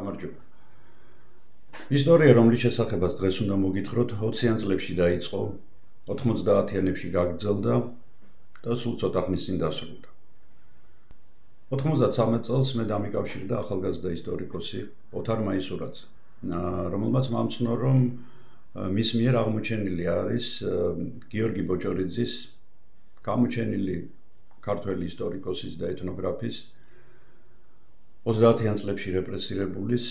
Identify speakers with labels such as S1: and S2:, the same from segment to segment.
S1: გამარჯობა. ისტორია, რომლის შესახებაც დღეს უნდა მოგითხროთ, 20-იან წლებში დაიწყო, 90-იანებში გაგრძელდა და სულ ცოტა ხნის წინ დასრულდა. 93 წელს მე დამიკავშირდა ახალგაზრდა ისტორიკოსი ოთარ მაისურაძე, რომელმაც მომცნო, რომ მის მიერ აღმოჩენილი არის გიორგი ბოჭორიძის გამოჩენილი ქართველი ისტორიკოსის და ეთნოგრაფის 30-იან წლებში რეპრესირებულის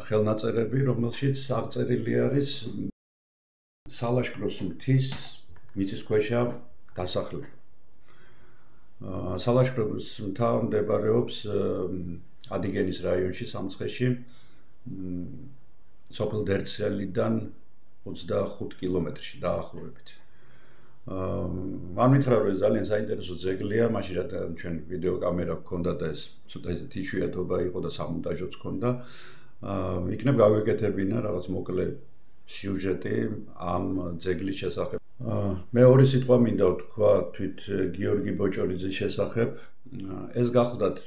S1: ხელნაწერები, რომელშიც აღწერილი არის სალაშქროს მთის მიწისქვეშა დასახლება. სალაშქროს მთა მდებარეობს ადიგენის რაიონში, სამცხეში, სოფელ დერცელიდან 25 კილომეტრში დაახლოებით. მან მითხრა, რომ ძალიან საინტერესო ძეგლია, მაშინ რადგან ჩვენ ვიდეო კამერა გქონდა და ეს ცოტა ისეთი იშვიათობა იყო და სამონტაჟოც ჰქონდა, იქნებ გავეკეთებინა რაღაც მოკლე სიუჟეტი ამ ძეგლის შესახებ. მეორე სიტყვა მინდა ვთქვა თვით გიორგი ბოჭორიძის შესახებ. ეს გახლდათ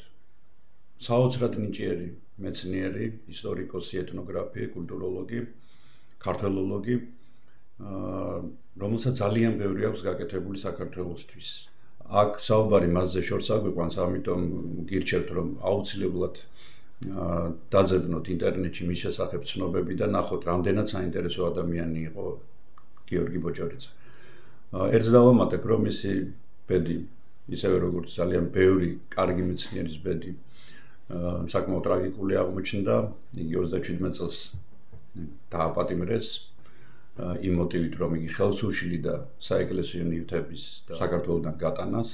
S1: საოცრად ნიჭიერი მეცნიერი, ისტორიკოსი, ეთნოგრაფი, კულტუროლოგი, ქართველოლოგი, რომელსაც ძალიან ბევრი აქვს გაკეთებული საქართველოსთვის. აქ საუბარი მასზე შორს აგვიყვანს, ამიტომ გირჩევთ, რომ აუცილებლად დაძებნოთ ინტერნეტში მის შესახებ ცნობები და ნახოთ, რამდენად საინტერესო ადამიანი იყო გიორგი ბოჭორიძე. ერთს დავამატებ, რომ მისი ბედი, ისევე როგორც ძალიან ბევრი კარგი მეცნიერის ბედი, საკმაოდ ტრაგიკული აღმოჩნდა. იგი 37 წელს დააპატიმრეს იმ მოტივით, რომ იგი ხელს უშლიდა საეკლესიო ნივთების და საქართველოსთან გატანას.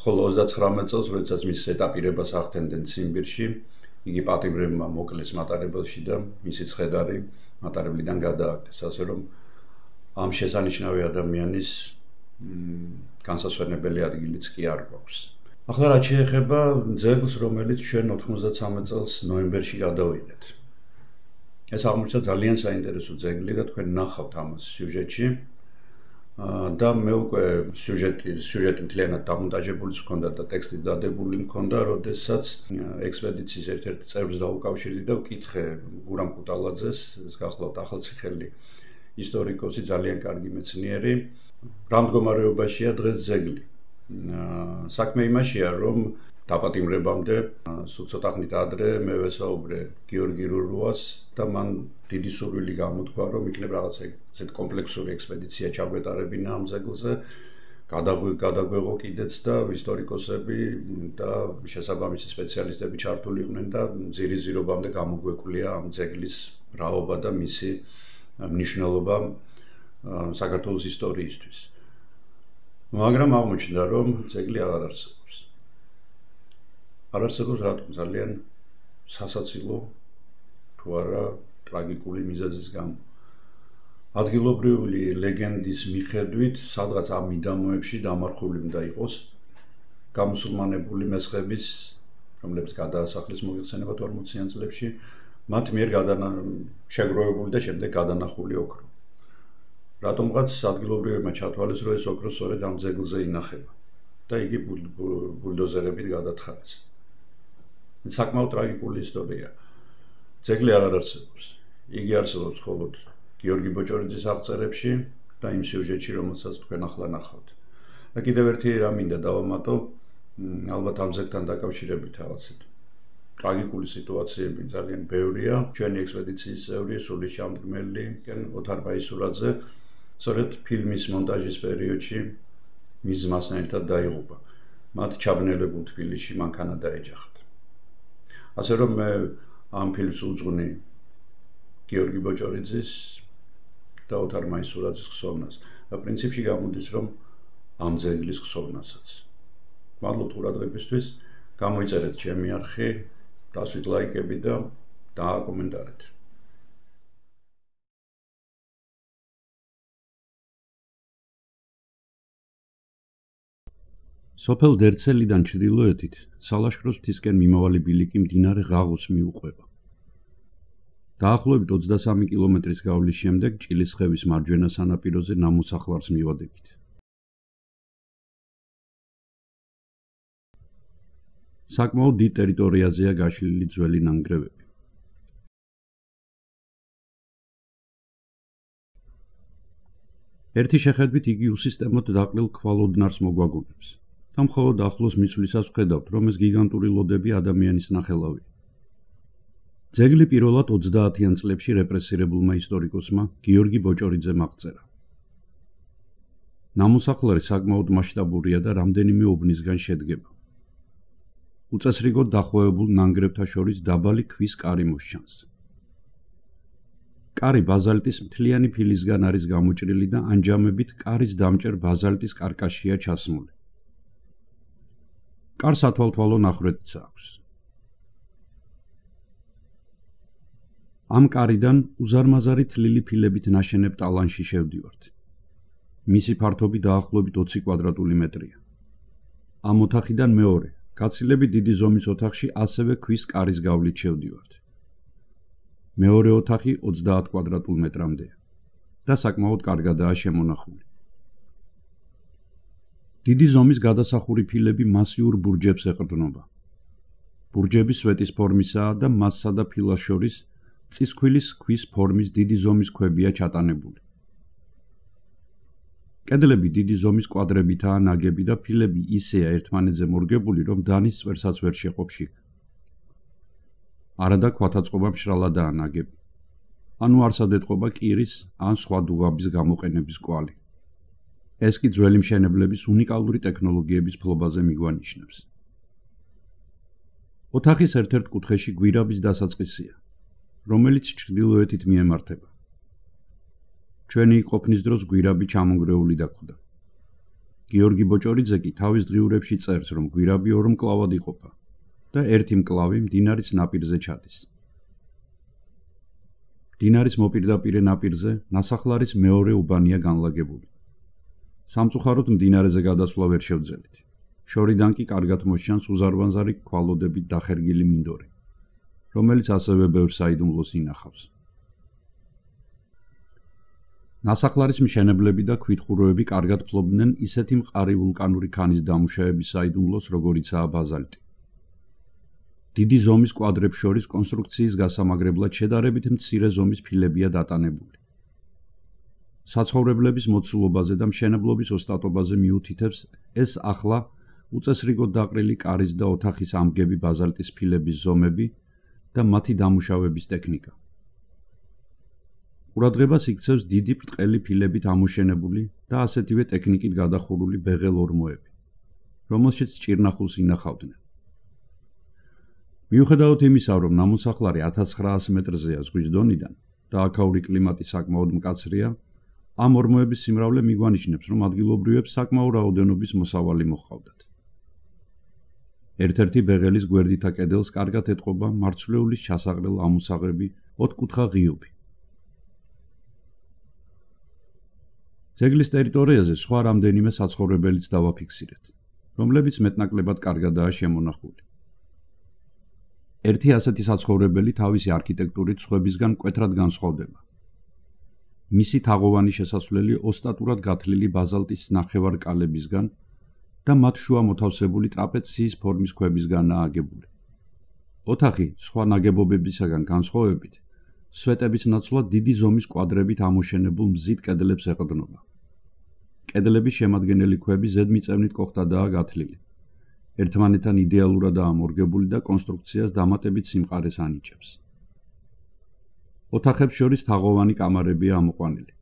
S1: ხოლო 39 წელს, როდესაც მის ზედაპირებას ახდენდნენ ციმბირში, იგი პატიმრებმა მოკლეს მატარებელში და მისი ცხედარი მატარებლიდან გადააგდეს, ასე რომ ამ შესანიშნავი ადამიანის განსასვენებელი ადგილიც კი არ გვაქვს. ახლა რაც შეეხება ძეგლს, რომელიც ჩვენ 93 წელს ნოემბერში გადავიღეთ. ეს აღმოჩნდა ძალიან საინტერესო ძეგლი და თქვენ ნახავთ ამას სიუჟეტში. და მე უკვე სიუჟეტი მთლიანად დამონტაჟებულიც მქონდა და ტექსტიც დადებული მქონდა, როდესაც ექსპედიციის ერთ-ერთ წევრს დაუკავშირდი და ვკითხე გურამ კუტალაძეს, ეს გახლავთ ახალციხელი ისტორიკოსი, ძალიან კარგი მეცნიერი, რა მდგომარეობაშია დღეს ძეგლი. საქმე იმაშია, რომ დაპატიმრებამდე სულ ცოტა ხნით ადრე მე ვესაუბრე გიორგი რურუას და მან დიდი სურვილი გამოთქვა, რომ იქნებ რაღაცა ესეთ კომპლექსური ექსპედიცია ჩაგვეტარებინა ამ ძეგლზე, გადაგვეღო კიდეც და ისტორიკოსები და შესაბამისი სპეციალისტები ჩართული იყვნენ და ძირიზირობამდე გამოგვეკვლია ამ ძეგლის რაობა და მისი მნიშვნელობა საქართველოს ისტორიისთვის. მაგრამ აღმოჩნდა, რომ ძეგლი აღარ არსებობს. არ არსებობს რატომ? ძალიან სასაცილო თუ არა ტრაგიკული მიზეზის გამო. ადგილობრივი ლეგენდის მიხედვით, სადღაც ამ მიდამოებში დამარხული უნდა იყოს გამუსულმანებული მესხების, რომლებიც გადაასახლეს მოგეხსენებათ 40-იან წლებში, მათ მიერ შეგროვებული და შემდეგ გადანახული ოქრო. რატომღაც ადგილობრივებმა ჩათვალეს, რომ ეს ოქრო სწორედ ამ ძეგლზე ინახება და იგი ბულდოზერებით გადათხარეს. საკმაოდ ტრაგიკული ისტორია. ძეგლი აღარ არსებობს. იგი არსებობს მხოლოდ გიორგი ბოჭორიძის აღწერებში და იმ სიუჟეტში, რომელსაც თქვენ ახლა ნახავთ. და კიდევ ერთი რამ მინდა დავამატო, ალბათ ამ ძეგლთან დაკავშირებით რაღაცა ტრაგიკული სიტუაციები ძალიან ბევრია. ჩვენი ექსპედიციის წევრი, სულის ჩამდგმელი ოთარ მაისურაძე, სწორედ ფილმის მონტაჟის პერიოდში მის ძმასთან ერთად დაიღუპა. მათ ჩაბნელებულ თბილისში მანქანა დაეჯახათ. ასე რომ მე ამ ფილმს უძღვნი გიორგი ბოჭორიძის და ოთარ მაისურაძის ხსოვნას და პრინციპში გამოდის, რომ ამ ძეგლის ხსოვნასაც. მადლობთ ყურადღებისთვის, გამოიწერეთ ჩემი არხი, დასვით ლაიკები და დააკომენტარეთ. სოფელ დერცელიდან ჩრდილოეთით სალაშქროს მთისკენ მიმავალი ბილიკი მდინარე ღაღოს მიუყვება. დაახლოებით 23 კილომეტრის გავლის შემდეგ ჭილისხევის მარჯვენა სანაპიროზე ნამოსახლარს მივადგეთ. საკმაოდ დიდ ტერიტორიაზეა გაშლილი ძველი ნანგრევები. ერთი შეხედვით იგი უსისტემოდ დაყრილ ქვალოდნარს მოგვაგონებს და მხოლოდ ახლოს მისვლისას ვხედავთ, რომ ეს გიგანტური ლოდები ადამიანის ნახელავია. ძეგლი პირველად 30-იან წლებში რეპრესირებულმა ისტორიკოსმა გიორგი ბოჭორიძემ აღწერა. ნამოსახლარი საკმაოდ მასშტაბურია და რამდენიმე უბნისგან შედგება. უწესრიგოდ დახვეებულ ნანგრევთა შორის დაბალი ქვის კარი მოსჩანს. კარი ბაზალტის მთლიანი ფილისგან არის გამოჭრილი და ანჯამებით კარის დამჭერ ბაზალტის კარკაშია ჩასმული. კარს ათვალთვალო ნახრეთიც აქვს. ამ კარიდან უზარმაზარი თლილი ფილებით ნაშენებ ტალანში შევდივართ. მისი ფართობი დაახლოებით 20 კვადრატული მეტრია. ამ ოთახიდან მეორე, გაცილებით დიდი ზომის ოთახში ასევე ქვის კარის გავლით შევდივართ. მეორე ოთახი 30 კვადრატულ მეტრამდეა და საკმაოდ კარგადაა შემონახული. დიდი ზომის გადასახური ფილები მასიურ ბურჯებს ეყრდნობა. ბურჯები სვეტის ფორმისაა და მასსა და ფილას შორის წისქვილის ქვის ფორმის დიდი ზომის ქვებია ჩატანებული. კედლები დიდი ზომის კვადრებითაა ნაგები და ფილები ისეა ერთმანეთზე მორგებული, რომ დანის წვერსაც ვერ შეყოფში. არადა ქვათაწყობა მშრალადაა ნაგები. ანუ არსად ეტყობა კირის ან სხვა დუღაბის გამოყენების კვალი. ეს კი ძველი მშენებლების უნიკალური ტექნოლოგიების ფლობაზე მიგვანიშნებს. ოთახის ერთ-ერთ კუთხეში გვირაბის დასაწყისია, რომელიც ჩრდილოეთით მიემართება. ჩვენი ყოფნის დროს გვირაბი ჩამონგრეული დაგვხდა. გიორგი ბოჭორიძე კი თავის დღიურებში წერს, რომ გვირაბი ორ მკლავად იყოფა და ერთი მკლავი მდინარის ნაპირზე ჩადის. მდინარის მოპირდაპირე ნაპირზე ნასახლარის მეორე უბანია განლაგებული. სამწუხაროდ მდინარეზე გადასვლა ვერ შევძელით. შორიდან კი კარგად მოსჩანს უზარმაზარი ქვალოდებით დახერგილი მინდორი, რომელიც ასევე ბევრ საიდუმლოს ინახავს. ნასახლარის მშენებლები და ქვითხუროები კარგად ფლობდნენ ისეთი მყარი ვულკანური ქანის დამუშავების საიდუმლოს, როგორიცაა ბაზალტი. დიდი ზომის კვადრებს შორის კონსტრუქციის გასამაგრებლად შედარებით მცირე ზომის ფილებია დატანებული. საცხოვრებლების მოცულობაზე და მშენებლობის ოსტატობაზე მიუთითებს ეს ახლა უწესრიგოდ დაყრილი კარის და ოთახის ამგები ბაზალტის ფილების ზომები და მათი დამუშავების ტექნიკა. ყურადღებას იქცევს დიდი ბრტყელი ფილებით ამოშენებული და ასეთივე ტექნიკით გადახურული ბეღელ ორმოები, რომელშიც ჭირნახულს ინახავდნენ. მიუხედავად იმისა, რომ ნამოსახლარი 1900 მეტრზეა ზღვის დონიდან და აქაური კლიმატი საკმაოდ მკაცრია, ამ ორმოების სიმრავლე მიგვანიშნებს, რომ ადგილობრივებს საკმაო რაოდენობის მოსავალი მოჰყავდათ. ერთ-ერთი ბეღელის გვერდითა კედელს კარგად ეტყობა მარცვლეულის ჩასაყრელ ამოსაღები ოთხკუთხა ღიობი. ძეგლის ტერიტორიაზე სხვა რამდენიმე საცხოვრებელიც დავაფიქსირეთ, რომლებიც მეტნაკლებად კარგადაა შემონახული. ერთი ასეთი საცხოვრებელი თავისი არქიტექტურით სხვებისგან მკვეთრად განსხვავდება. მისი თაღოვანი შესასვლელი ოსტატურად გათლილი ბაზალტის ნახევარკალებისგან და მათ შუა მოთავსებული ტრაპეციის ფორმის ქვებისგანაა აგებული. ოთახი სხვა ნაგებობებისაგან განსხვავებით, სვეტების ნაცვლად დიდი ზომის კვადრებით ამოშენებულ მზით კედლებს ეყრდნობა. კედლების შემადგენელი ქვები ზედმიწევნით კოხტადაა გათლილი. ერთმანეთთან იდეალურადაა მორგებული და კონსტრუქციას დამატებით სიმყარეს ანიჭებს. ოთახებს შორის თაღოვანი კამარებია ამოყვანილი.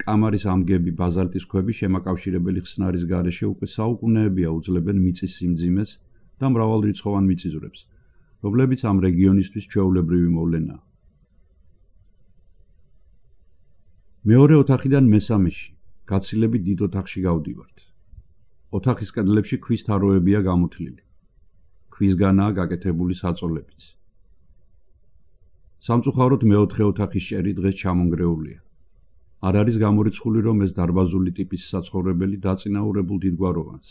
S1: კამარის ამგები ბაზალტის ქვები შემაკავშირებელი ხსნარის გარეშე უკვე საუკუნეებია უძლებენ მიწის სიმძიმეს და მრავალრიცხოვან მიწისძვრებს, რომლებიც ამ რეგიონისთვის ჩვეულებრივი მოვლენაა. მეორე ოთახიდან მესამეში, გაცილებით დიდ ოთახში გავდივართ. ოთახის კედლებში ქვის თაროებია გამოთლილი. ქვისგანაა გაკეთებული საწოლებიც. სამწუხაროდ მეოთხე ოთახის ჭერი დღეს ჩამონგრეულია. არ არის გამორიცხული, რომ ეს დარბაზული ტიპის საცხოვრებელი დაწინაურებულ დიდგვაროვანს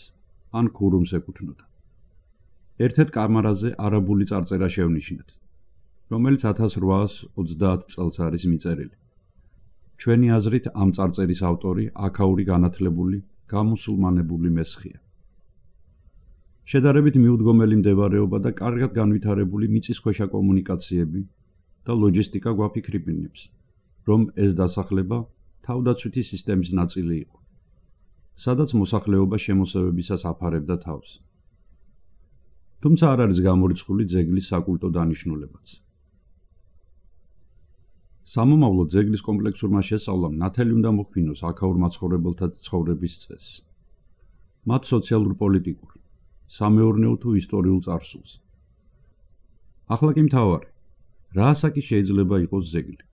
S1: ან ქურუმს ეკუთვნოდა. ერთ-ერთ კამარაზე არაბული წარწერა შევნიშნეთ, რომელიც 1830 წელს არის მიწერილი. ჩვენი აზრით ამ წარწერის ავტორი აქაური განათლებული გამუსულმანებული მესხია. შედარებით მიუდგომელი მდებარეობა და კარგად განვითარებული მიწისქვეშა კომუნიკაციები და ლოჯისტიკა გვაფიქრებინებს, რომ ეს დასახლება თავდაცვითი სისტემის ნაწილი იყო, სადაც მოსახლეობა შემოსევებისას აფარებდა თავს. თუმცა არ არის გამორიცხული ძეგლის საკულტო დანიშნულებაც. სამომავლო ძეგლის კომპლექსურმა შესწავლამ ნათელი უნდა მოხდინოს აქაურ მაცხოვრებელთა ცხოვრების წესს, მათ სოციალურ-პოლიტიკურ, სამეურნეო თუ ისტორიულ წარსულს. ახლა კი მთავარი, რა ასაკი შეიძლება იყოს ძეგლი?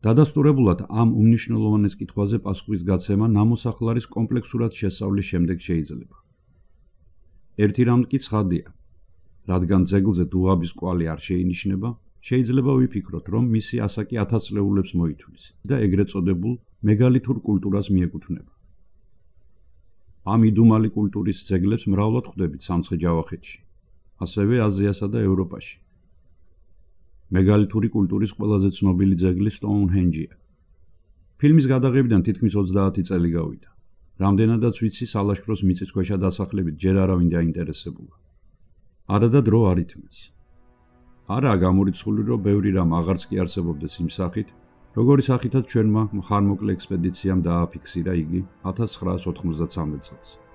S1: დადასტურებულად ამ უმნიშვნელოვანეს კითხვაზე პასუხის გაცემა ნამოსახლარის კომპლექსურად შესწავლის შემდეგ შეიძლება. ერთი რამ კი ცხადია, რადგან ძეგლზე დუღაბის კვალი არ შეინიშნება, შეიძლება ვიფიქროთ, რომ მისი ასაკი 1000 წლეულებს მოითვლის და ეგრეთ წოდებულ მეგალითურ კულტურას მიეკუთვნება. ამ იდუმალი კულტურის ძეგლებს მრავლად ხვდებით სამცხე-ჯავახეთში, ასევე აზიასა და ევროპაში. მეგალითური კულტურის ყველაზე ცნობილი ძეგლი სტოუნჰენჯია. ფილმის გადაღებიდან თითქმის 30 წელი გავიდა. რამდენადაც ვიცი, სალაშქროს მიწისქვეშა დასახლებით ჯერ არავინ დაინტერესებულა. არა და დრო არ ითმის. არაა გამორიცხული, რომ ბევრი რამ აღარც კი არსებობდეს იმ სახით, როგორი სახითაც ჩვენმა მხარმოკლე ექსპედიციამ დააფიქსირა იგი 1993 წელს.